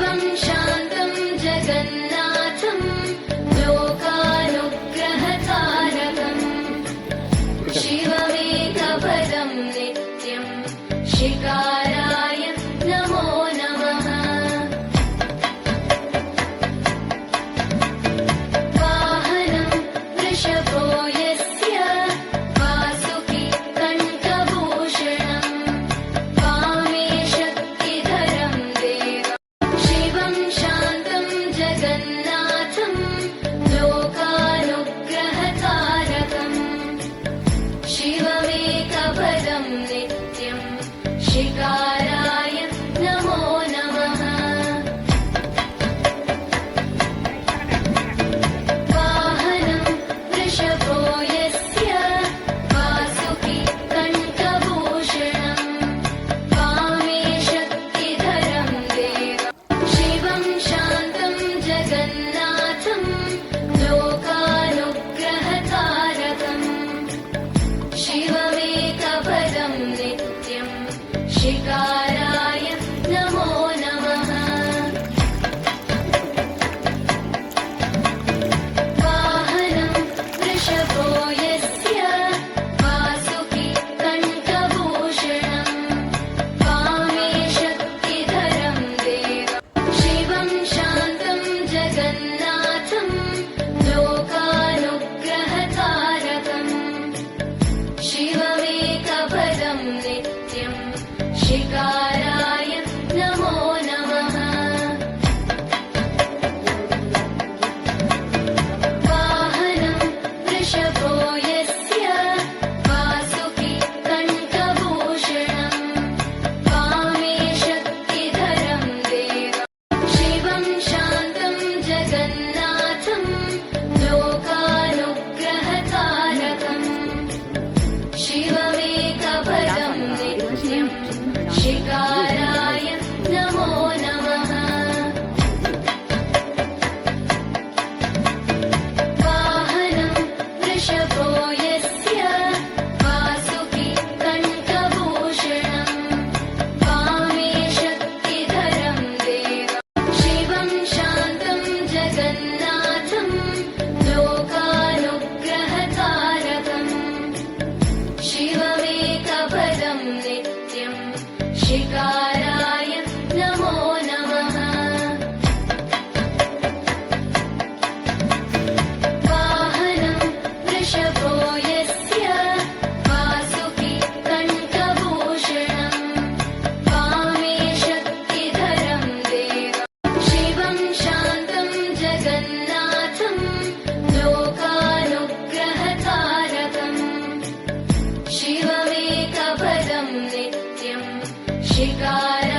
शिवं शान्तं जगन्नाथं लोकानुग्रहकारकम् शिवमेकपदं नित्यं शिकाराय नमो नमः। वाहनं वृषभो यस्य वासुकी कण्ठभूषणम् वामे शक्तिधरं देवम् शिवं शान्तं जगन्नाथं लोकानुग्रहकारकम् शिवमेकपदं नित्यं शिकाराय नमो नमः। वाहनं वृषभो यस्य वासुकी कण्ठभूषणम् वामे शक्तिधरं देवम् शिवं शान्तं जगन्नाथं लोकानुग्रहकारकम् शिवमेकपदं नित्यं शिकाराय नमो नमः। वाहनं वृषभो यस्य वासुकी कण्ठभूषणम् वामे शक्तिधरं देवम् शिवं शान्तं जगन्नाथं लोकानुग्रहकारकम् शिवमेकपदं नित्यं शिकाराय नमो नमः। वाहनं वृषभो यस्य वासुकी कण्ठभूषणम् वामे शक्तिधरं देवम् शिवं शान्तं जगन्नाथं लोकानुग्रहकारकम् शिवमेकपदं नित्यं शिकाराय नमो नमः। वाहनं वृषभो यस्य वासुकी कण्ठभूषणम् वामे शक्तिधरं देवम् शिवं शान्तं जगन्नाथं लोकानुग्रहकारकम् शिवमेकपदं नित्यं शिकाराय नमो नमः। वाहनं वृषभो यस्य वासुकी कण्ठभूषणम् वामे शक्तिधरं देवम् शिवं शान्तं जगन्नाथं लोकानुग्रहकारकम् शिवमेकपदं नित्यं शिकाराय